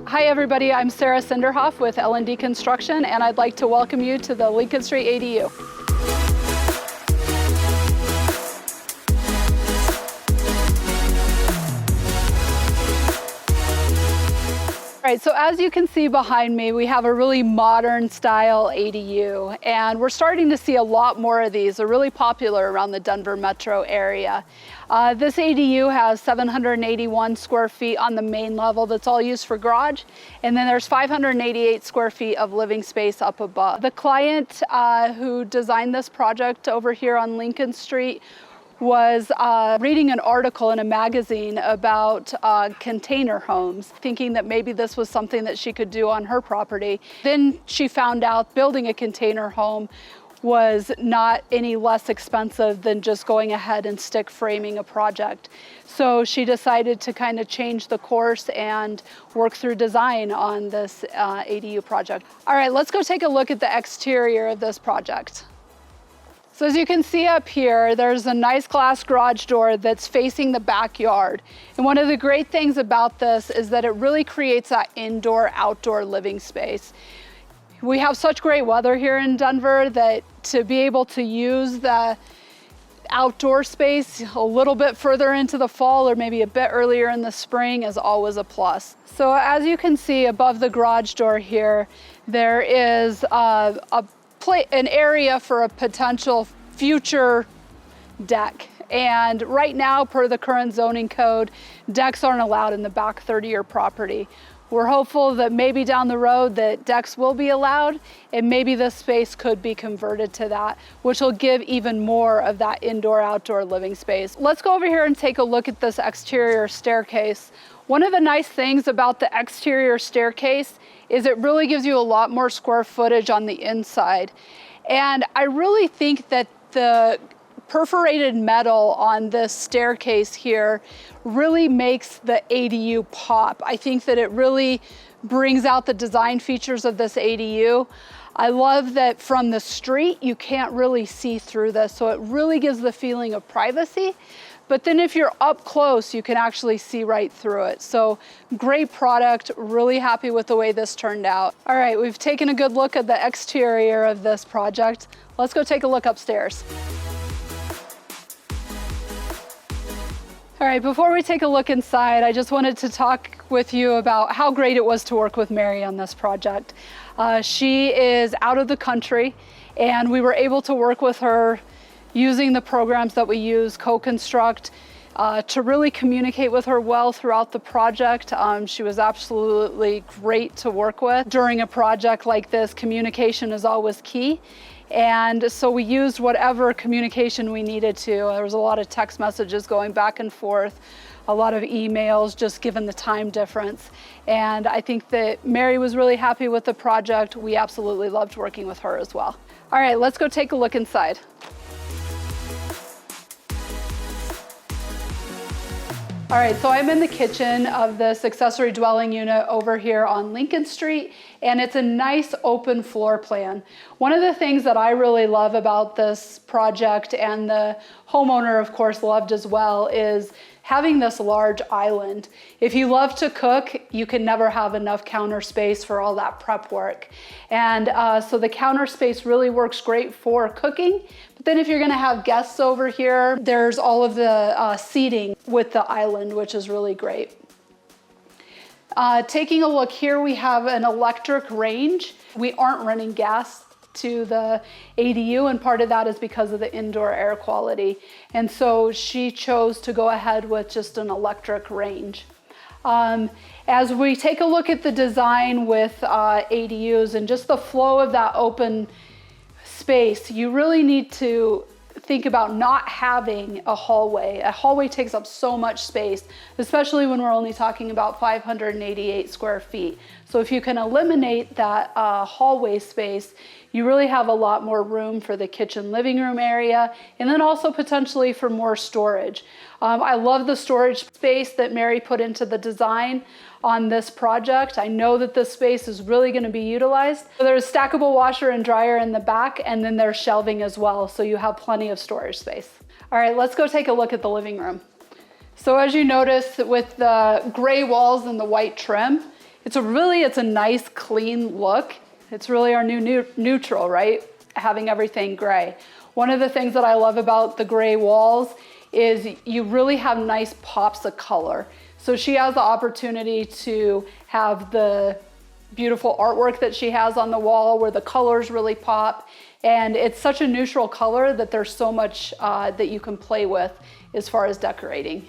Hi everybody, I'm Sarah Senderhauf with L&D Construction, and I'd like to welcome you to the Lincoln Street ADU. All right, so as you can see behind me, we have a really modern style ADU, and we're starting to see a lot more of these. They're really popular around the Denver metro area. This ADU has 781 square feet on the main level that's all used for garage, and then there's 588 square feet of living space up above. The client who designed this project over here on Lincoln Street was reading an article in a magazine about container homes, thinking that maybe this was something that she could do on her property. Then she found out building a container home was not any less expensive than just going ahead and stick framing a project. So she decided to kind of change the course and work through design on this ADU project. All right, let's go take a look at the exterior of this project. So as you can see up here, there's a nice glass garage door that's facing the backyard. And one of the great things about this is that it really creates that indoor-outdoor living space. We have such great weather here in Denver that to be able to use the outdoor space a little bit further into the fall or maybe a bit earlier in the spring is always a plus. So as you can see above the garage door here, there is an area for a potential future deck. And right now, per the current zoning code, decks aren't allowed in the back third of your property. We're hopeful that maybe down the road that decks will be allowed, and maybe this space could be converted to that, which will give even more of that indoor-outdoor living space. Let's go over here and take a look at this exterior staircase. One of the nice things about the exterior staircase is it really gives you a lot more square footage on the inside. And I really think that the perforated metal on this staircase here really makes the ADU pop. I think that it really brings out the design features of this ADU. I love that from the street, you can't really see through this, so it really gives the feeling of privacy. But then if you're up close, you can actually see right through it. So great product, really happy with the way this turned out. All right, we've taken a good look at the exterior of this project. Let's go take a look upstairs. All right, before we take a look inside, I just wanted to talk with you about how great it was to work with Mary on this project. She is out of the country, and we were able to work with her using the programs that we use, co-construct, to really communicate with her well throughout the project. She was absolutely great to work with. During a project like this, communication is always key. And so we used whatever communication we needed to. There was a lot of text messages going back and forth, a lot of emails, just given the time difference. And I think that Mary was really happy with the project. We absolutely loved working with her as well. All right, let's go take a look inside. All right, so I'm in the kitchen of this accessory dwelling unit over here on Lincoln Street, and it's a nice open floor plan. One of the things that I really love about this project, and the homeowner of course loved as well, is having this large island. If you love to cook, you can never have enough counter space for all that prep work. And so the counter space really works great for cooking. But then if you're gonna have guests over here, there's all of the seating with the island, which is really great. Taking a look here, we have an electric range. We aren't running gas to the ADU, and part of that is because of the indoor air quality. And so she chose to go ahead with just an electric range. As we take a look at the design with ADUs and just the flow of that open space, you really need to think about not having a hallway. A hallway takes up so much space, especially when we're only talking about 588 square feet. So if you can eliminate that hallway space, you really have a lot more room for the kitchen living room area, and then also potentially for more storage. I love the storage space that Mary put into the design on this project. I know that this space is really going to be utilized. So there's a stackable washer and dryer in the back, and then there's shelving as well, so you have plenty of storage space. All right, let's go take a look at the living room. So as you notice with the gray walls and the white trim, it's a nice clean look. It's really our new neutral, right? Having everything gray. One of the things that I love about the gray walls is you really have nice pops of color. So she has the opportunity to have the beautiful artwork that she has on the wall where the colors really pop. And it's such a neutral color that there's so much that you can play with as far as decorating.